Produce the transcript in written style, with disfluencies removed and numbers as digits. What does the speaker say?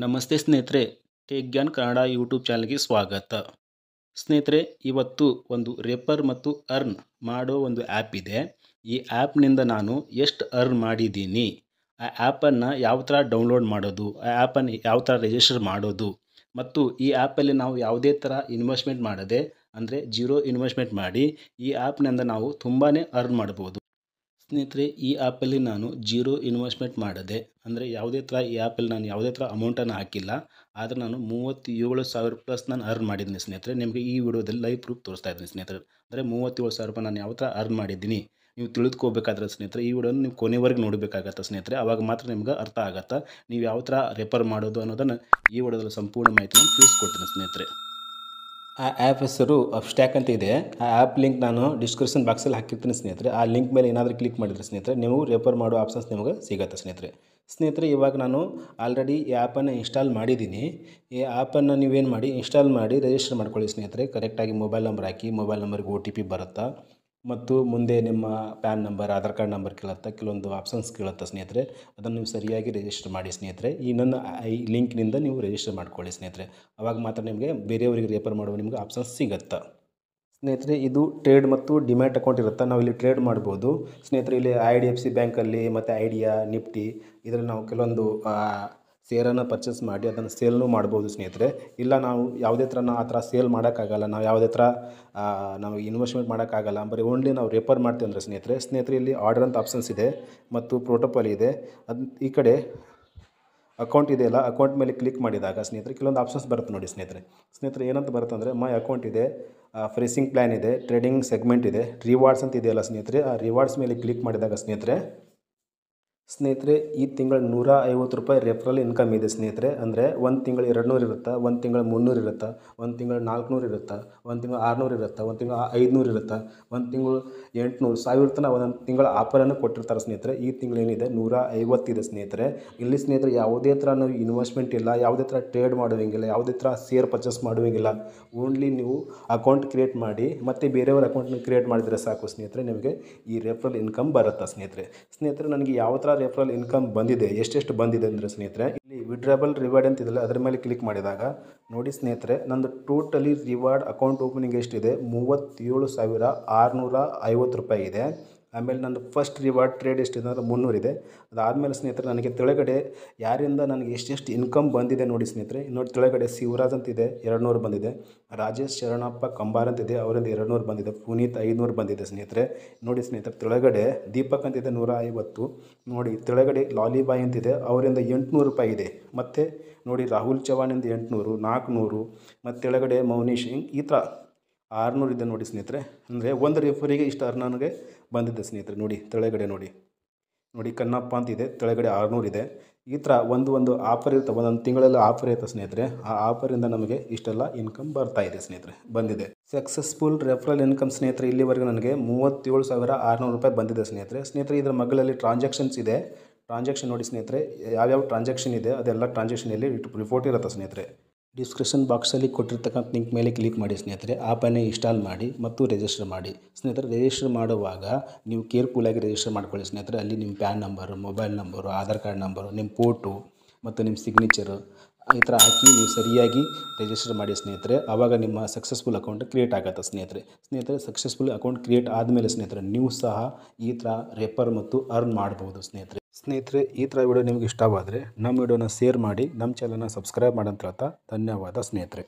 ನಮಸ್ತೆ ಸ್ನೇಹಿತರೆ, take Gyan Kannada YouTube ಚಾನಲ್ಗೆ ಸ್ವಾಗತ. ಸ್ನೇಹಿತರೆ, ಇವತ್ತು ಒಂದು ರೆಫರ್ ಮತ್ತು ಅರ್ನ್ ಮಾಡೋ ಒಂದು ಆ್ಯಪ್ ಇದೆ. ಈ ಆ್ಯಪ್ನಿಂದ ನಾನು ಎಷ್ಟು ಅರ್ನ್ ಮಾಡಿದ್ದೀನಿ, ಆ ಆ್ಯಪನ್ನು ಯಾವ ಥರ ಡೌನ್ಲೋಡ್ ಮಾಡೋದು, ಆ ಆ್ಯಪನ್ನು ಯಾವ ಥರ ರಿಜಿಸ್ಟರ್ ಮಾಡೋದು ಮತ್ತು ಈ ಆ್ಯಪಲ್ಲಿ ನಾವು ಯಾವುದೇ ಥರ ಇನ್ವೆಸ್ಟ್ಮೆಂಟ್ ಮಾಡದೆ, ಅಂದರೆ ಜೀರೋ ಇನ್ವೆಸ್ಟ್ಮೆಂಟ್ ಮಾಡಿ ಈ ಆ್ಯಪ್ನಿಂದ ನಾವು ತುಂಬಾ ಅರ್ನ್ ಮಾಡ್ಬೋದು. ಸ್ನೇಹಿತರೆ, ಈ ಆ್ಯಪಲ್ಲಿ ನಾನು ಜೀರೋ ಇನ್ವೆಸ್ಟ್ಮೆಂಟ್ ಮಾಡದೆ, ಅಂದರೆ ಯಾವುದೇ ಥರ ಈ ಆ್ಯಪಲ್ಲಿ ನಾನು ಯಾವುದೇ ಥರ ಅಮೌಂಟನ್ನು ಹಾಕಿಲ್ಲ. ಆದರೆ ನಾನು 37,000 ಪ್ಲಸ್ ನಾನು ಅರ್ನ್ ಮಾಡಿದ್ದೀನಿ ಸ್ನೇಹಿತರೆ. ನಿಮಗೆ ಈ ವಿಡಿಯೋದಲ್ಲಿ ಲೈವ್ ಪ್ರೂಫ್ ತೋರಿಸ್ತಾ ಇದ್ದೀನಿ ಸ್ನೇಹಿತರೆ. ಅಂದರೆ 37,000 ರೂಪಾಯಿ ನಾನು ಯಾವ ಥರ ಅರ್ನ್ ಮಾಡಿದ್ದೀನಿ ನೀವು ತಿಳಿದುಕೋಬೇಕಾದ್ರೆ ಸ್ನೇಹಿತರೆ, ಈ ವಿಡಿಯೋನ ನೀವು ಕೊನೆವರೆಗೆ ನೋಡಬೇಕಾಗತ್ತೆ ಸ್ನೇಹಿತರೆ. ಆವಾಗ ಮಾತ್ರ ನಿಮ್ಗೆ ಅರ್ಥ ಆಗುತ್ತೆ ನೀವು ಯಾವ ಥರ ರೆಫರ್ ಮಾಡೋದು ಅನ್ನೋದನ್ನು ಈ ವಿಡಿಯೋದಲ್ಲಿ ಸಂಪೂರ್ಣ ಮಾಹಿತಿಯನ್ನು ತಿಳಿಸ್ಕೊಡ್ತೀನಿ ಸ್ನೇಹಿತರೆ. ಆ ಆ್ಯಪ್ ಹೆಸರು ಅಪ್ಸ್ಟ್ಯಾಕ್ ಅಂತ ಇದೆ. ಆ ಆ್ಯಪ್ ಲಿಂಕ್ ನಾನು ಡಿಸ್ಕ್ರಿಪ್ಷನ್ ಬಾಕ್ಸಲ್ಲಿ ಹಾಕಿರ್ತೀನಿ ಸ್ನೇಹಿತರೆ. ಆ ಲಿಂಕ್ ಮೇಲೆ ಏನಾದರೂ ಕ್ಲಿಕ್ ಮಾಡಿದರೆ ಸ್ನೇಹಿತರೆ ನೀವು ರೆಫರ್ ಮಾಡೋ ಆಪ್ಷನ್ಸ್ ನಿಮಗೆ ಸಿಗುತ್ತೆ ಸ್ನೇಹಿತರೆ. ಇವಾಗ ನಾನು ಆಲ್ರೆಡಿ ಈ ಆ್ಯಪನ್ನು ಇನ್ಸ್ಟಾಲ್ ಮಾಡಿದ್ದೀನಿ. ಈ ಆ್ಯಪನ್ನು ನೀವೇನು ಮಾಡಿ ಇನ್ಸ್ಟಾಲ್ ಮಾಡಿ ರಿಜಿಸ್ಟರ್ ಮಾಡ್ಕೊಳ್ಳಿ ಸ್ನೇಹಿತರೆ. ಕರೆಕ್ಟಾಗಿ ಮೊಬೈಲ್ ನಂಬರ್ ಹಾಕಿ, ಮೊಬೈಲ್ ನಂಬರ್ಗೆ OTP ಬರುತ್ತಾ ಮತ್ತು ಮುಂದೆ ನಿಮ್ಮ PAN number, Aadhaar card number ಕೇಳುತ್ತಾ, ಕೆಲವೊಂದು ಆಪ್ಷನ್ಸ್ ಕೇಳುತ್ತೆ ಸ್ನೇಹಿತರೆ. ಅದನ್ನು ನೀವು ಸರಿಯಾಗಿ ರಿಜಿಸ್ಟರ್ ಮಾಡಿ ಸ್ನೇಹಿತರೆ. ಈ ಲಿಂಕ್ನಿಂದ ನೀವು ರಿಜಿಸ್ಟರ್ ಮಾಡ್ಕೊಳ್ಳಿ ಸ್ನೇಹಿತರೆ. ಆವಾಗ ಮಾತ್ರ ನಿಮಗೆ ಬೇರೆಯವರಿಗೆ ರೆಫರ್ ಮಾಡುವ ನಿಮಗೆ ಆಪ್ಷನ್ಸ್ ಸಿಗುತ್ತೆ ಸ್ನೇಹಿತರೆ. ಇದು ಟ್ರೇಡ್ ಮತ್ತು ಡಿಮ್ಯಾಟ್ ಅಕೌಂಟ್ ಇರುತ್ತೆ. ನಾವು ಇಲ್ಲಿ ಟ್ರೇಡ್ ಮಾಡ್ಬೋದು ಸ್ನೇಹಿತರೆ. ಇಲ್ಲಿ IDFC ಬ್ಯಾಂಕಲ್ಲಿ ಮತ್ತು ಐಡಿಯಾ, ನಿಫ್ಟಿ ಇದರಲ್ಲಿ ನಾವು ಕೆಲವೊಂದು ಶೇರನ್ನು ಪರ್ಚೇಸ್ ಮಾಡಿ ಅದನ್ನು ಸೇಲ್ನೂ ಮಾಡ್ಬೋದು ಸ್ನೇಹಿತರೆ. ಇಲ್ಲ ನಾವು ಯಾವುದೇ ಥರ ಆ ಥರ ಸೇಲ್ ಮಾಡೋಕ್ಕಾಗಲ್ಲ, ನಾವು ಯಾವುದೇ ಥರ ನಾವು ಇನ್ವೆಸ್ಟ್ಮೆಂಟ್ ಮಾಡೋಕ್ಕಾಗಲ್ಲ, ಬರೀ ಓನ್ಲಿ ನಾವು ರೆಫರ್ ಮಾಡ್ತೀವಿ ಅಂದರೆ ಸ್ನೇಹಿತರೆ ಇಲ್ಲಿ ಆರ್ಡರ್ ಅಂತ ಆಪ್ಷನ್ಸ್ ಇದೆ ಮತ್ತು ಪ್ರೋಟೋಕಾಲ್ ಇದೆ. ಅದು ಈ ಕಡೆ ಅಕೌಂಟ್ ಇದೆಯಲ್ಲ, ಅಕೌಂಟ್ ಮೇಲೆ ಕ್ಲಿಕ್ ಮಾಡಿದಾಗ ಸ್ನೇಹಿತರೆ ಕೆಲವೊಂದು ಆಪ್ಷನ್ಸ್ ಬರುತ್ತೆ ನೋಡಿ ಸ್ನೇಹಿತರೆ ಏನಂತ ಬರುತ್ತೆ ಅಂದರೆ ಮೈ ಅಕೌಂಟ್ ಇದೆ, ಫ್ರೀಸಿಂಗ್ ಪ್ಲ್ಯಾನ್ ಇದೆ, ಟ್ರೇಡಿಂಗ್ ಸೆಗ್ಮೆಂಟ್ ಇದೆ, ರಿವಾರ್ಡ್ಸ್ ಅಂತ ಇದೆಯಲ್ಲ ಸ್ನೇಹಿತರೆ. ಆ ರಿವಾರ್ಡ್ಸ್ ಮೇಲೆ ಕ್ಲಿಕ್ ಮಾಡಿದಾಗ ಸ್ನೇಹಿತರೆ ಈ ತಿಂಗಳು 150 ರೂಪಾಯಿ ರೆಫರಲ್ ಇನ್ಕಮ್ ಇದೆ ಸ್ನೇಹಿತರೆ. ಅಂದರೆ ಒಂದು ತಿಂಗಳು 200 ಇರುತ್ತೆ, ಒಂದು ತಿಂಗಳು 300 ಇರುತ್ತೆ, ಒಂದು ತಿಂಗಳು 400 ಇರುತ್ತೆ, ಒಂದು ತಿಂಗಳು 600 ಇರುತ್ತೆ, ಒಂದು ತಿಂಗಳು 500 ಇರುತ್ತೆ, ಒಂದು ತಿಂಗಳು 800, 1000 ತನಕ ಒಂದೊಂದು ತಿಂಗಳ ಆಫರನ್ನು ಕೊಟ್ಟಿರ್ತಾರೆ ಸ್ನೇಹಿತರೆ. ಈ ತಿಂಗಳು ಏನಿದೆ 150 ಇದೆ ಸ್ನೇಹಿತರೆ. ಇಲ್ಲಿ ಸ್ನೇಹಿತರೆ ಯಾವುದೇ ಥರ ನಾವು ಇನ್ವೆಸ್ಟ್ಮೆಂಟ್ ಇಲ್ಲ, ಯಾವುದೇ ಥರ ಟ್ರೇಡ್ ಮಾಡುವಂಗಿಲ್ಲ, ಯಾವುದೇ ಥರ ಶೇರ್ ಪರ್ಚೇಸ್ ಮಾಡುವಂಗಿಲ್ಲ. ಓನ್ಲಿ ನೀವು ಅಕೌಂಟ್ ಕ್ರಿಯೇಟ್ ಮಾಡಿ ಮತ್ತು ಬೇರೆಯವ್ರ ಅಕೌಂಟ್ನ ಕ್ರಿಯೇಟ್ ಮಾಡಿದರೆ ಸಾಕು ಸ್ನೇಹಿತರೆ, ನಿಮಗೆ ಈ ರೆಫರಲ್ ಇನ್ಕಮ್ ಬರುತ್ತೆ ಸ್ನೇಹಿತರೆ ನನಗೆ ಯಾವ ಥರ ರೆಫರಲ್ ಇನ್ಕಮ್ ಬಂದಿದೆ, ಎಷ್ಟೆಷ್ಟು ಬಂದಿದೆ ಅಂದರೆ ಸ್ನೇಹಿತರೆ ಇಲ್ಲಿ ವಿಡ್ರಾಬಲ್ ರಿವಾರ್ಡ್ ಅಂತಿದೆಯಲ್ಲ ಅದರ ಮೇಲೆ ಕ್ಲಿಕ್ ಮಾಡಿದಾಗ ನೋಡಿ ಸ್ನೇಹಿತರೆ, ನಂದು ಟೋಟಲಿ ರಿವಾರ್ಡ್ ಅಕೌಂಟ್ ಓಪನಿಂಗ್ ಎಷ್ಟಿದೆ 37,650 ರೂಪಾಯಿ ಇದೆ. ಆಮೇಲೆ ನಂದು ಫಸ್ಟ್ ರಿವಾರ್ಡ್ ಟ್ರೇಡ್ ಎಷ್ಟಿದೆ ಅಂದರೆ 300 ಇದೆ. ಅದಾದಮೇಲೆ ಸ್ನೇಹಿತರೆ ನನಗೆ ಕೆಳಗಡೆ ಯಾರಿಂದ ನನಗೆ ಎಷ್ಟೆಷ್ಟು ಇನ್ಕಮ್ ಬಂದಿದೆ ನೋಡಿ ಸ್ನೇಹಿತರೆ. ನೋಡಿ ಕೆಳಗಡೆ ಶಿವರಾಜ್ ಅಂತಿದೆ 200 ಬಂದಿದೆ, ರಾಜೇಶ್ ಶರಣಪ್ಪ ಕಂಬಾರ್ ಅಂತಿದೆ ಅವರಿಂದ 200 ಬಂದಿದೆ, ಪುನೀತ್ 500 ಬಂದಿದೆ ಸ್ನೇಹಿತರೆ. ನೋಡಿ ಸ್ನೇಹಿತರೆ ಕೆಳಗಡೆ ದೀಪಕ್ ಅಂತಿದೆ 150, ನೋಡಿ ಕೆಳಗಡೆ ಲಾಲಿಬಾಯ್ ಅಂತಿದೆ ಅವರಿಂದ 800 ರೂಪಾಯಿ ಇದೆ. ಮತ್ತು ನೋಡಿ ರಾಹುಲ್ ಚವಾಣಿಂದ 800, 400 ಮತ್ತು ಕೆಳಗಡೆ ಮೌನೀಶ್ ಈ ಥರ 600 ಇದೆ ನೋಡಿ ಸ್ನೇಹಿತರೆ. ಅಂದರೆ ಒಂದು ರೆಫರಿಗೆ ಇಷ್ಟು ನನಗೆ ಬಂದಿದೆ ಸ್ನೇಹಿತರೆ. ನೋಡಿ ಕೆಳಗಡೆ ನೋಡಿ ಕನ್ನಪ್ಪ ಅಂತಿದೆ, ಕೆಳಗಡೆ 600 ಇದೆ. ಈ ಥರ ಒಂದು ಆಫರ್ ಇರುತ್ತೆ, ಒಂದೊಂದು ತಿಂಗಳಲ್ಲಿ ಆಫರ್ ಇರುತ್ತೆ ಸ್ನೇಹಿತರೆ. ಆ ಆಫರಿಂದ ನಮಗೆ ಇಷ್ಟೆಲ್ಲ ಇನ್ಕಮ್ ಬರ್ತಾ ಇದೆ ಸ್ನೇಹಿತರೆ, ಬಂದಿದೆ. ಸಕ್ಸಸ್ಫುಲ್ ರೆಫರಲ್ ಇನ್ಕಮ್ ಸ್ನೇಹಿತರೆ ಇಲ್ಲಿವರೆಗೂ ನನಗೆ 37,600 ರೂಪಾಯಿ ಬಂದಿದೆ ಸ್ನೇಹಿತರೆ. ಇದರ ಮಗ್ಗಲಲ್ಲಿ ಟ್ರಾನ್ಸಾಕ್ಷನ್ಸ್ ಇದೆ. ಟ್ರಾನ್ಸಾಕ್ಷನ್ ನೋಡಿ ಸ್ನೇಹಿತರೆ, ಯಾವ್ಯಾವ ಟ್ರಾನ್ಸಾಕ್ಷನ್ ಇದೆ ಅದೆಲ್ಲ ಟ್ರಾನ್ಸಾಕ್ಷನಲ್ಲಿ ರಿಪೋರ್ಟ್ ಇರುತ್ತೆ ಸ್ನೇಹಿತರೆ. ಡಿಸ್ಕ್ರಿಪ್ಷನ್ ಬಾಕ್ಸಲ್ಲಿ ಕೊಟ್ಟಿರ್ತಕ್ಕಂಥ ಲಿಂಕ್ ಮೇಲೆ ಕ್ಲಿಕ್ ಮಾಡಿ ಸ್ನೇಹಿತರೆ. ಆ್ಯಪನ್ನು ಇನ್ಸ್ಟಾಲ್ ಮಾಡಿ ಮತ್ತು ರಿಜಿಸ್ಟರ್ ಮಾಡಿ ಸ್ನೇಹಿತರೆ. ರಿಜಿಸ್ಟರ್ ಮಾಡುವಾಗ ನೀವು ಕೇರ್ಫುಲ್ಲಾಗಿ ರಿಜಿಸ್ಟರ್ ಮಾಡ್ಕೊಳ್ಳಿ ಸ್ನೇಹಿತರೆ. ಅಲ್ಲಿ ನಿಮ್ಮ PAN number, mobile number, Aadhaar card number, ನಿಮ್ಮ ಫೋಟೋ ಮತ್ತು ನಿಮ್ಮ ಸಿಗ್ನೇಚರು ಈ ಥರ ಹಾಕಿ ನೀವು ಸರಿಯಾಗಿ ರಿಜಿಸ್ಟರ್ ಮಾಡಿ ಸ್ನೇಹಿತರೆ. ಆವಾಗ ನಿಮ್ಮ ಸಕ್ಸಸ್ಫುಲ್ ಅಕೌಂಟ್ ಕ್ರಿಯೇಟ್ ಆಗುತ್ತೆ ಸ್ನೇಹಿತರೆ. ಸಕ್ಸಸ್ಫುಲ್ ಅಕೌಂಟ್ ಕ್ರಿಯೇಟ್ ಆದಮೇಲೆ ಸ್ನೇಹಿತರೆ ನೀವು ಸಹ ಈ ಥರ ರೆಫರ್ ಮತ್ತು ಅರ್ನ್ ಮಾಡ್ಬೋದು ಸ್ನೇಹಿತರೆ. ಈ ಥರ ವಿಡಿಯೋ ನಿಮ್ಗೆ ಇಷ್ಟವಾದರೆ ನಮ್ಮ ವಿಡಿಯೋನ ಶೇರ್ ಮಾಡಿ, ನಮ್ಮ ಚಾನಲ್ನ ಸಬ್ಸ್ಕ್ರೈಬ್ ಮಾಡಿ ಅಂತ ಹೇಳ್ತಾ ಧನ್ಯವಾದ ಸ್ನೇಹಿತರೆ.